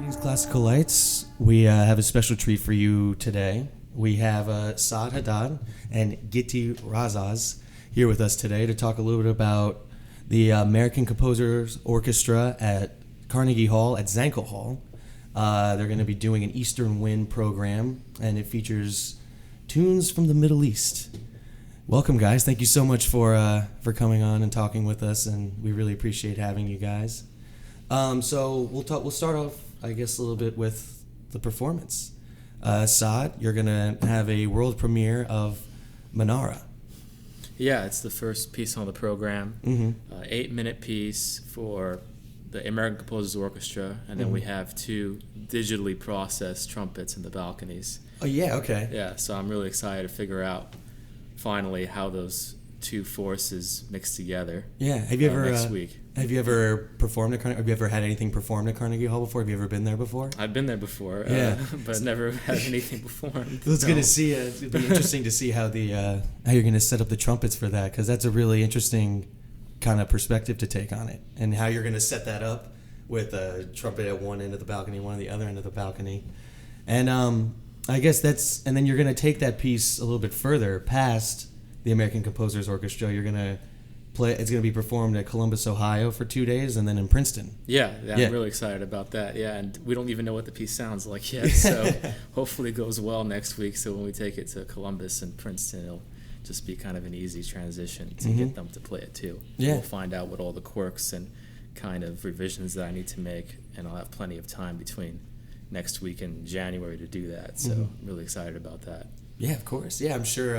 Greetings, Classical Lights. We have a special treat for you today. We have Saad, Haddad and Gity, Razaz here with us today to talk a little bit about the American Composers Orchestra at Carnegie Hall, at Zankel Hall. They're going to be doing an Eastern Wind program, and it features tunes from the Middle East. Welcome, guys. Thank you so much for coming on and talking with us, and we really appreciate having you guys. So we'll start off, I guess, a little bit with the performance. Saad, you're gonna have a world premiere of Manara. Yeah, it's the first piece on the program. Mm-hmm. 8-minute piece for the American Composers Orchestra, and then we have 2 digitally processed trumpets in the balconies. Oh yeah, okay. Yeah, so I'm really excited to figure out finally how those 2 forces mix together. Yeah, have you ever next week? Have you ever performed at Carnegie? Have you ever had anything performed at Carnegie Hall before? Have you ever been there before? I've been there before, Yeah. but never had anything performed. It's going to see. It'd be interesting to see how how you're going to set up the trumpets for that, because that's a really interesting kind of perspective to take on it, and how you're going to set that up with a trumpet at one end of the balcony, one at the other end of the balcony, and I guess and then you're going to take that piece a little bit further past the American Composers Orchestra. You're going to it's going to be performed at Columbus, Ohio for 2 days, and then in Princeton. Yeah, I'm really excited about that. Yeah, and we don't even know what the piece sounds like yet, so hopefully it goes well next week. So when we take it to Columbus and Princeton, it'll just be kind of an easy transition to get them to play it too. Yeah. We'll find out what all the quirks and kind of revisions that I need to make, and I'll have plenty of time between next week and January to do that. So I'm really excited about that. Yeah, of course. Yeah, I'm sure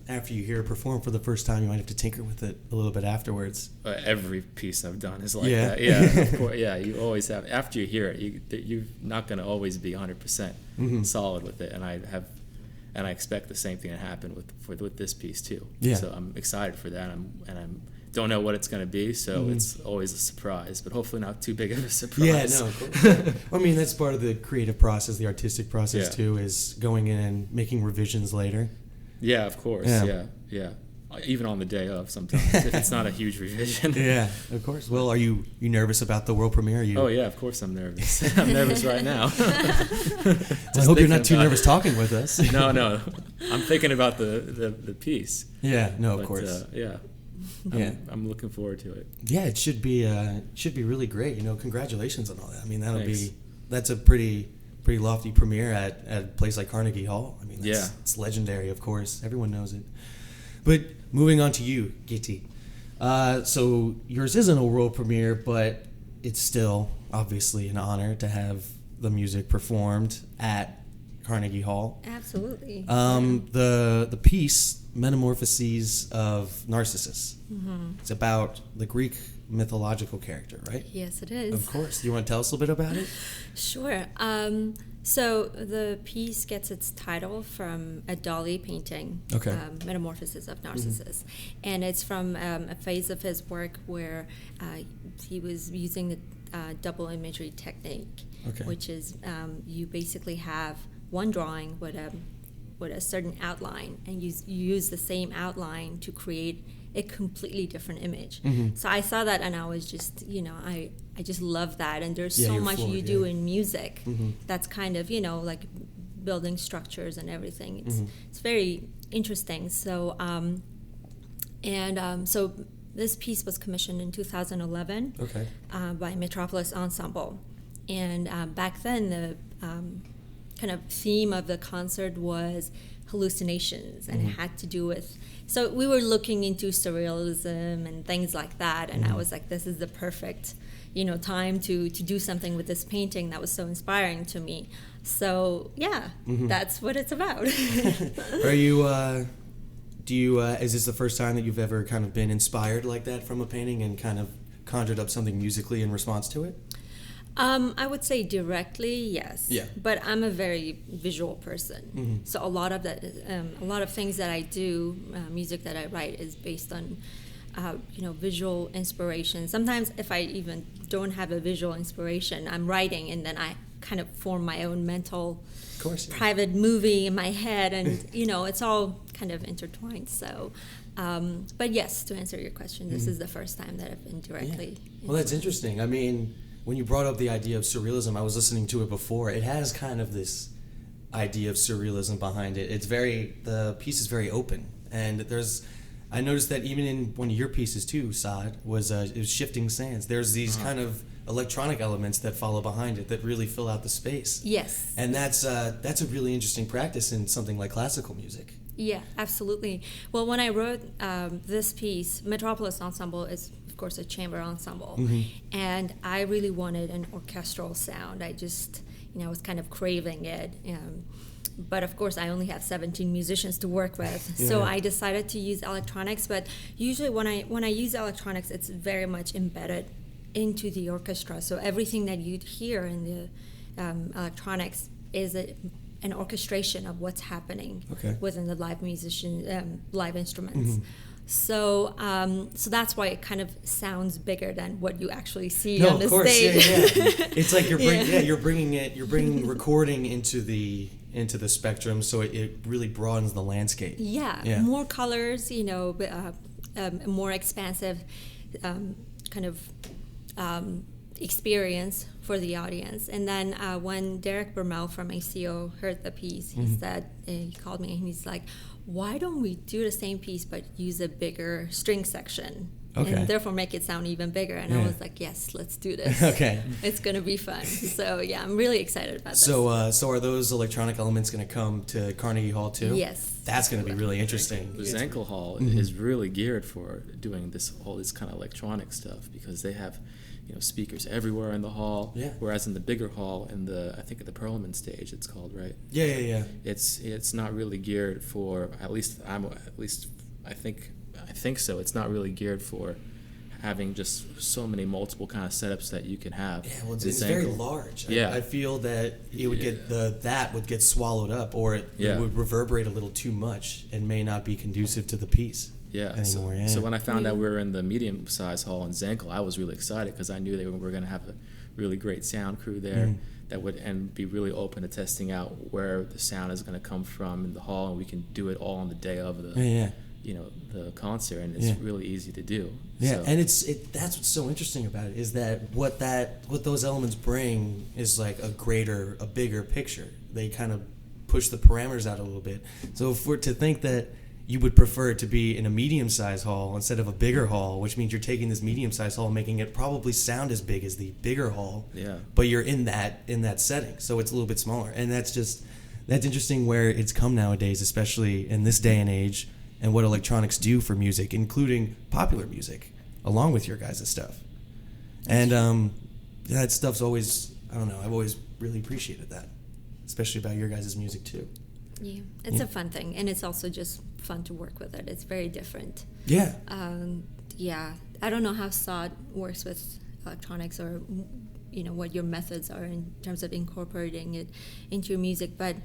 after you hear it perform for the first time, you might have to tinker with it a little bit afterwards. Every piece I've done is like that. Yeah, of course. Yeah, you always have. After you hear it, you're not going to always be 100% solid with it, and I expect the same thing to happen with this piece too. Yeah. So I'm excited for that, and I'm don't know what it's going to be, so it's always a surprise, but hopefully not too big of a surprise. Yeah, no, of course. I mean, that's part of the creative process, the artistic process too, is going in and making revisions later. Yeah, of course. Yeah. Even on the day of, sometimes if it's not a huge revision. Yeah, of course. Well, are you nervous about the world premiere? Oh yeah, of course I'm nervous. I'm nervous right now. I hope you're not too nervous talking with us. No, I'm thinking about the piece. Yeah, no, of course. I'm looking forward to it. Yeah, it should be really great. Congratulations on all that. I mean, Thanks. That's a pretty lofty premiere at a place like Carnegie Hall. I mean, it's legendary, of course. Everyone knows it. But moving on to you, Gity. So yours isn't a world premiere, but it's still obviously an honor to have the music performed at Carnegie Hall. Absolutely. The piece, Metamorphoses of Narcissus. It's about the Greek mythological character, right? Yes, it is. Of course. Do you want to tell us a little bit about it? Sure. So the piece gets its title from a Dali painting, Metamorphoses of Narcissus. And it's from a phase of his work where he was using the double imagery technique, which is you basically have one drawing with a certain outline, and you use the same outline to create a completely different image. So I saw that, and I was just, I just love that. And there's so much you do in music that's kind of, like building structures and everything. It's very interesting. So, so this piece was commissioned in 2011 by Metropolis Ensemble. And back then, the kind of theme of the concert was hallucinations, and it had to do with, so we were looking into surrealism and things like that, and I was like, this is the perfect time to do something with this painting that was so inspiring to me. So that's what it's about. Are you is this the first time that you've ever kind of been inspired like that from a painting and kind of conjured up something musically in response to it? I would say directly, yes. Yeah. But I'm a very visual person, so a lot of that, a lot of things that I do, music that I write, is based on, visual inspiration. Sometimes, if I even don't have a visual inspiration, I'm writing, and then I kind of form my own mental, private movie in my head, and it's all kind of intertwined. So. But yes, to answer your question, this is the first time that I've been directly. Well, that's interesting. I mean, when you brought up the idea of surrealism, I was listening to it before. It has kind of this idea of surrealism behind it. The piece is very open, and I noticed that even in one of your pieces too, Saad, it was shifting sands. There's these kind of electronic elements that follow behind it that really fill out the space. Yes. And that's a really interesting practice in something like classical music. Yeah, absolutely. Well, when I wrote this piece, Metropolis Ensemble is, of course, a chamber ensemble. And I really wanted an orchestral sound. I just, was kind of craving it. But of course, I only have 17 musicians to work with. So I decided to use electronics. But usually when I use electronics, it's very much embedded into the orchestra. So everything that you'd hear in the electronics is an orchestration of what's happening within the live instruments. So that's why it kind of sounds bigger than what you actually see on the stage. It's like you're bringing recording into the spectrum, so it really broadens the landscape. More colors, more expansive kind of experience for the audience. And then when Derek Bermel from ACO heard the piece, he called me and he's like, why don't we do the same piece but use a bigger string section and therefore make it sound even bigger? And I was like, yes, let's do this. It's going to be fun. So yeah, I'm really excited about this. So are those electronic elements going to come to Carnegie Hall too? Yes. That's going to be really interesting. The Zankel Hall is really geared for doing all this kind of electronic stuff, because they have speakers everywhere in the hall. Whereas in the bigger hall, I think at the Perlman stage, it's called, right? Yeah. It's not really geared for, I think so. It's not really geared for having just so many multiple kind of setups that you can have. Yeah, well, it's very large. I feel that it would get that would get swallowed up, or it would reverberate a little too much and may not be conducive to the piece. Anymore. So when I found out we were in the medium-sized hall in Zankel, I was really excited, because I knew they were going to have a really great sound crew there that would be really open to testing out where the sound is going to come from in the hall, and we can do it all on the day of the the concert, and it's really easy to do. And that's what's so interesting about it, is that what those elements bring is like a bigger picture. They kind of push the parameters out a little bit. So if we're to think that you would prefer it to be in a medium-sized hall instead of a bigger hall, which means you're taking this medium-sized hall and making it probably sound as big as the bigger hall. But you're in that setting, so it's a little bit smaller. And that's interesting where it's come nowadays, especially in this day and age, and what electronics do for music, including popular music, along with your guys' stuff. And that stuff's always, I've always really appreciated that, especially about your guys' music too. Yeah, it's a fun thing, and it's also just fun to work with it. It's very different. I don't know how Saad works with electronics, or what your methods are in terms of incorporating it into your music, but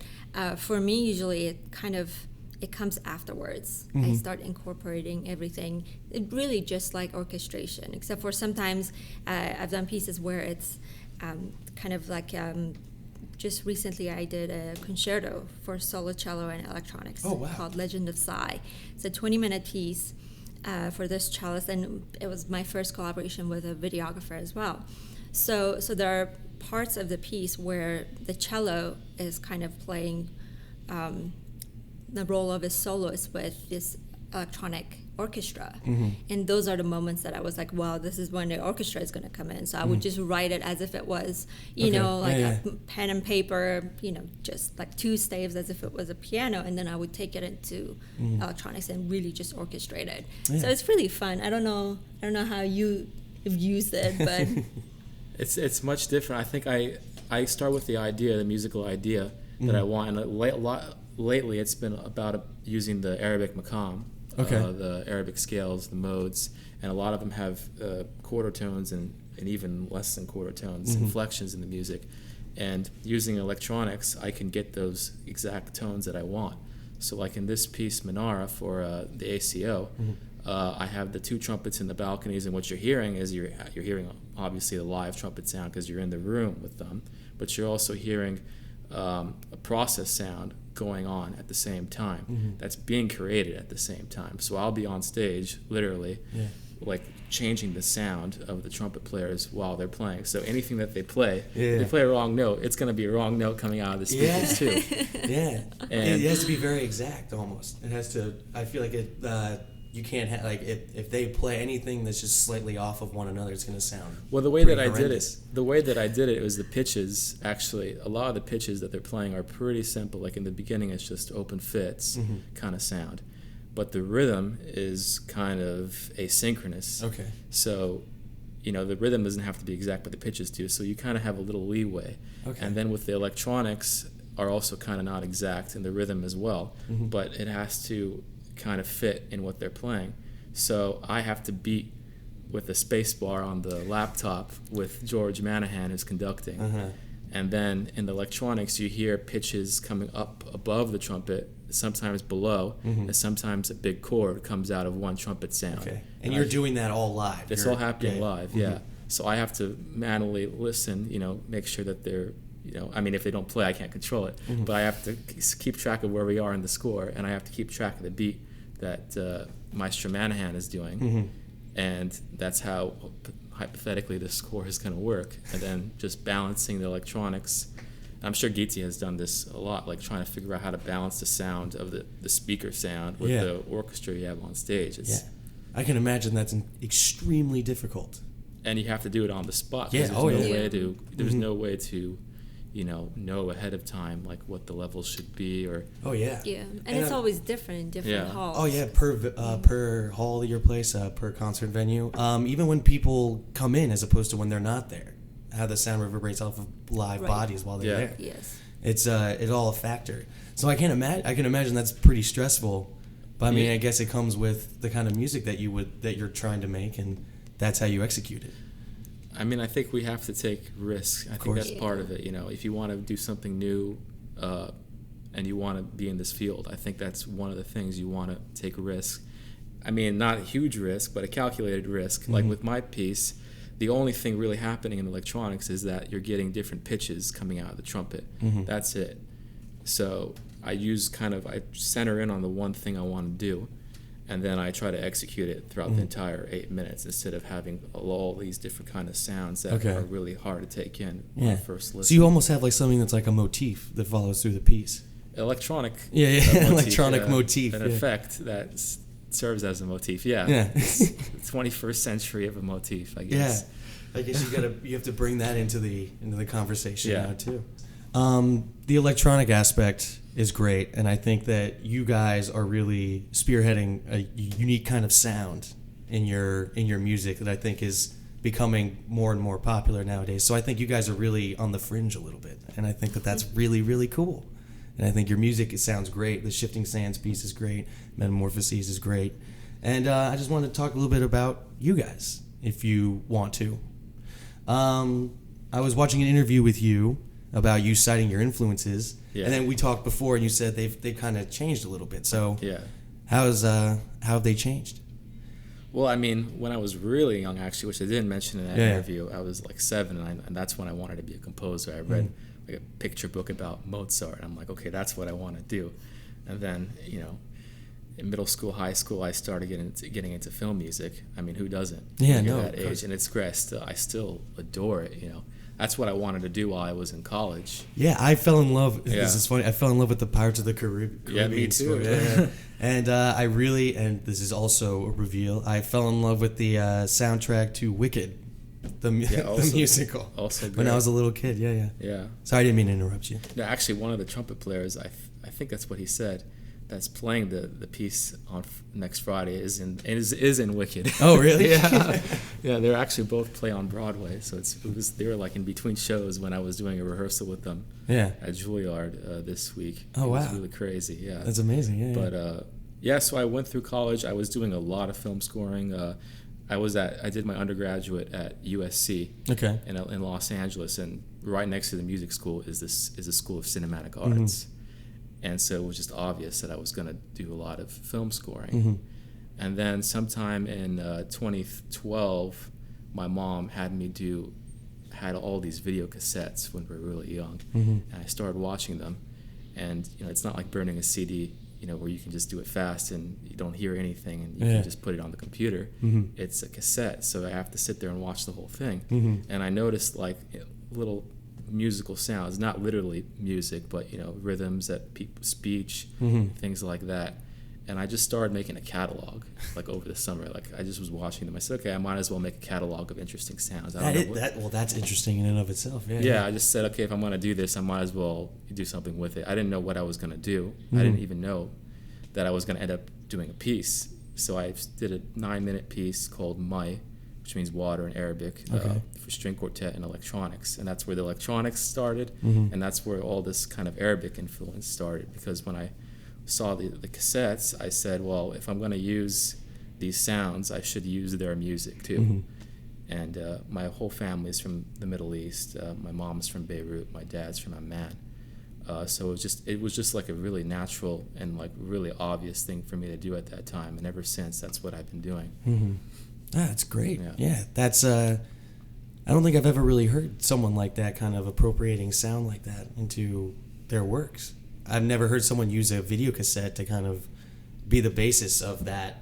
for me, usually it comes afterwards. I start incorporating everything. It really just like orchestration, except for sometimes I've done pieces where it's kind of like just recently I did a concerto for solo cello and electronics called Legend of Psy. It's a 20-minute piece for this cellist, and it was my first collaboration with a videographer as well. So there are parts of the piece where the cello is kind of playing the role of a soloist with this electronic orchestra. And those are the moments that I was like, wow, this is when the orchestra is going to come in. So I would just write it as if it was, a pen and paper, just like two staves as if it was a piano, and then I would take it into electronics and really just orchestrate it. So it's really fun. I don't know how you have used it, but it's much different. I think I start with the musical idea that I want, and lately it's been about using the Arabic maqam. The Arabic scales, the modes, and a lot of them have quarter tones and even less than quarter tones, inflections in the music. And using electronics, I can get those exact tones that I want. So like in this piece, Minara, for the ACO, I have the two trumpets in the balconies, and what you're hearing is you're hearing obviously the live trumpet sound because you're in the room with them, but you're also hearing a process sound going on at the same time that's being created at the same time. So I'll be on stage literally like changing the sound of the trumpet players while they're playing. So anything that they play, if they play a wrong note, it's going to be a wrong note coming out of the speakers too. And it has to be very exact almost. It has to. I feel like it. You can't have like if they play anything that's just slightly off of one another, it's going to sound. Well, the way that I did it was the pitches. Actually, a lot of the pitches that they're playing are pretty simple. Like in the beginning, it's just open fits kind of sound, but the rhythm is kind of asynchronous. Okay. So, the rhythm doesn't have to be exact, but the pitches do. So you kind of have a little leeway. Okay. And then with the electronics are also kind of not exact in the rhythm as well, but it has to kind of fit in what they're playing. So I have to beat with a space bar on the laptop with George Manahan who's conducting. And then in the electronics you hear pitches coming up above the trumpet, sometimes below, and sometimes a big chord comes out of one trumpet sound. Okay. And you're doing that all live. It's all happening live, So I have to manually listen, make sure that they're if they don't play, I can't control it. But I have to keep track of where we are in the score, and I have to keep track of the beat that Maestro Manahan is doing. And that's how, hypothetically, the score is going to work. And then just balancing the electronics. I'm sure Gity has done this a lot, like trying to figure out how to balance the sound of the speaker sound with the orchestra you have on stage. I can imagine that's extremely difficult. And you have to do it on the spot. Yeah. There's no way to know ahead of time like what the levels should be or. And it's always different in different halls. Per hall of your place, per concert venue. Even when people come in as opposed to when they're not there, how the sound reverberates off of live bodies while they're there. Yes. It's all a factor. So I can imagine that's pretty stressful. But I mean, I guess it comes with the kind of music that you're trying to make, and that's how you execute it. I mean, I think we have to take risks. I think that's part of it. If you want to do something new and you want to be in this field, I think that's one of the things you want to take risks. I mean, not a huge risk, but a calculated risk. Like with my piece, the only thing really happening in electronics is that you're getting different pitches coming out of the trumpet. That's it. So I center in on the one thing I want to do. And then I try to execute it throughout the entire 8 minutes instead of having all these different kind of sounds that are really hard to take in when I first listen. So you almost have like something that's like a motif that follows through the piece. Electronic. Electronic motif. An effect that serves as a motif. It's 21st century of a motif, I guess. I guess you have to bring that into the conversation now too. The electronic aspect is great, and I think that you guys are really spearheading a unique kind of sound in your music that I think is becoming more and more popular nowadays. So I think you guys are really on the fringe a little bit, and I think that that's really, really cool. And I think your music, it sounds great. The Shifting Sands piece is great. Metamorphoses is great. And I just want to talk a little bit about you guys, if you want to. I was watching an interview with you about you citing your influences, and then we talked before, and you said they've kind of changed a little bit. So how have they changed? Well, I mean, when I was really young, actually, which I didn't mention in that interview, I was like 7, and that's when I wanted to be a composer. I read like a picture book about Mozart, and I'm like, okay, that's what I want to do. And then, in middle school, high school, I started getting into film music. I mean, who doesn't? At that age, and it's great. I still adore it. That's what I wanted to do while I was in college. Yeah, I fell in love. This is funny. I fell in love with the Pirates of the Caribbean. Yeah, me too. And I really, and this is also a reveal, I fell in love with the soundtrack to Wicked, the musical. Also great. When I was a little kid. Yeah. Sorry, I didn't mean to interrupt you. No, actually, one of the trumpet players, I think that's what he said, that's playing the piece on next Friday is in Wicked. Oh, really? Yeah, they're actually both play on Broadway, so they were like in between shows when I was doing a rehearsal with them. at Juilliard this week. Oh, wow. It was really crazy, yeah. That's amazing, But, so I went through college. I was doing a lot of film scoring. I did my undergraduate at USC in Los Angeles, and right next to the music school is a school of cinematic arts. And so it was just obvious that I was going to do a lot of film scoring. And then sometime in 2012, my mom had all these video cassettes when we were really young, and I started watching them. And it's not like burning a CD where you can just do it fast and you don't hear anything and you can just put it on the computer. It's a cassette, so I have to sit there and watch the whole thing. And I noticed like little musical sounds, not literally music, but rhythms that people speech, things like that. And I just started making a catalog like over the summer. Like I just was watching them. I said, okay, I might as well make a catalog of interesting sounds. Well, that's interesting in and of itself. Yeah, I just said, okay, if I'm going to do this, I might as well do something with it. I didn't know what I was going to do. I didn't even know that I was going to end up doing a piece. So I did a 9-minute piece called Mai, which means water in Arabic, for string quartet and electronics. And that's where the electronics started, and that's where all this kind of Arabic influence started. Because when I saw the cassettes, I said, well, if I'm going to use these sounds, I should use their music too. And my whole family is from the Middle East. My mom's from Beirut, my dad's from Amman. So it was just like a really natural and like really obvious thing for me to do at that time. And ever since, that's what I've been doing. That's great. Yeah, that's I don't think I've ever really heard someone like that kind of appropriating sound like that into their works. I've never heard someone use a video cassette to kind of be the basis of that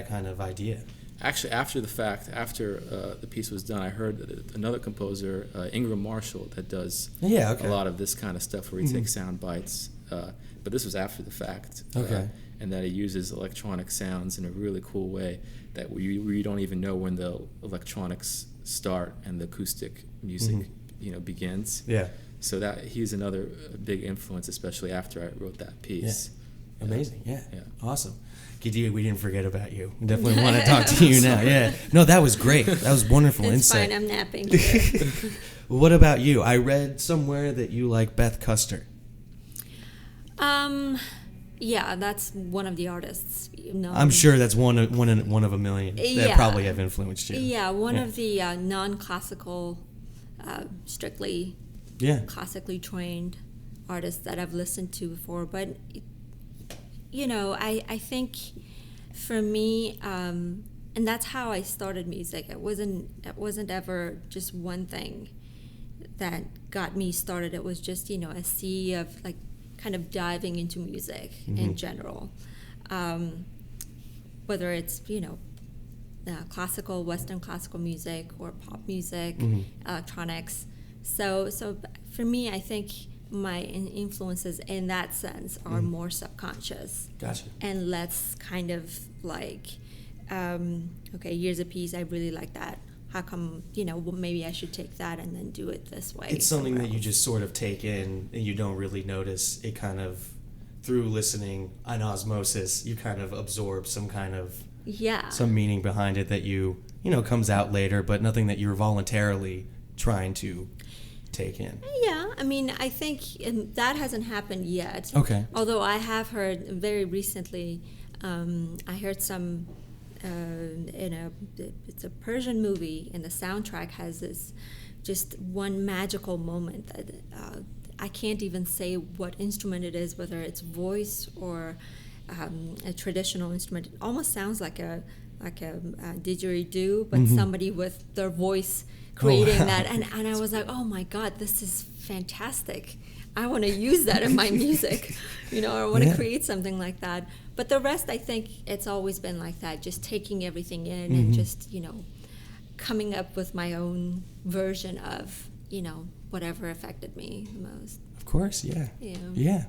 kind of idea. Actually, after the fact, after the piece was done, I heard another composer, Ingram Marshall, that does a lot of this kind of stuff where he takes sound bites. But this was after the fact. And that he uses electronic sounds in a really cool way that where you don't even know when the electronics start and the acoustic music begins. Yeah. So that he's another big influence, especially after I wrote that piece. Yeah. Amazing. Yeah. Awesome. Gity, we didn't forget about you. We definitely want to talk to you now. Yeah. No, that was great. That was wonderful insight. It's fine. I'm napping. What about you? I read somewhere that you like Beth Custer. Yeah, that's one of the artists. I'm sure that's one of a million that probably have influenced you. Yeah, one of the non-classical, strictly classically trained artists that I've listened to before. But I think for me, and that's how I started music. It wasn't ever just one thing that got me started. It was just a sea of like kind of diving into music in general, whether it's classical, Western classical music or pop music, electronics. So for me, I think my influences in that sense are more subconscious. Gotcha. And less kind of like, here's a piece, I really like that. How come, maybe I should take that and then do it this way. It's something that you just sort of take in and you don't really notice. It kind of, through listening on osmosis, you kind of absorb some kind of some meaning behind it that comes out later, but nothing that you're voluntarily trying to take in. Yeah, I mean, I think that hasn't happened yet. Okay. Although I have heard very recently, I heard some, it's a Persian movie, and the soundtrack has this just one magical moment that I can't even say what instrument it is, whether it's voice or a traditional instrument. It almost sounds like a didgeridoo, but somebody with their voice creating that. And I was like, oh my God, this is fantastic. I want to use that in my music, or I want to create something like that. But the rest, I think it's always been like that, just taking everything in and just, coming up with my own version of, whatever affected me the most. Of course, yeah. Yeah.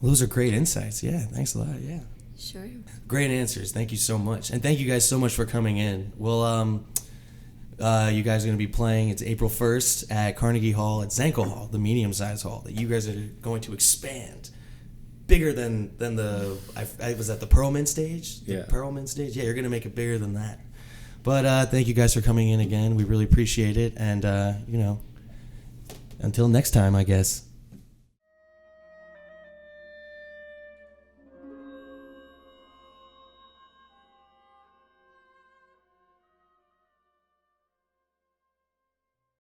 Well, those are great insights. Yeah, thanks a lot. Yeah. Sure. Great answers. Thank you so much. And thank you guys so much for coming in. Well, you guys are going to be playing, it's April 1st at Carnegie Hall at Zankel Hall, the medium-sized hall that you guys are going to expand. Bigger than I was at the Perlman stage? Yeah. Perlman stage? Yeah, you're going to make it bigger than that. But thank you guys for coming in again. We really appreciate it. And, until next time, I guess.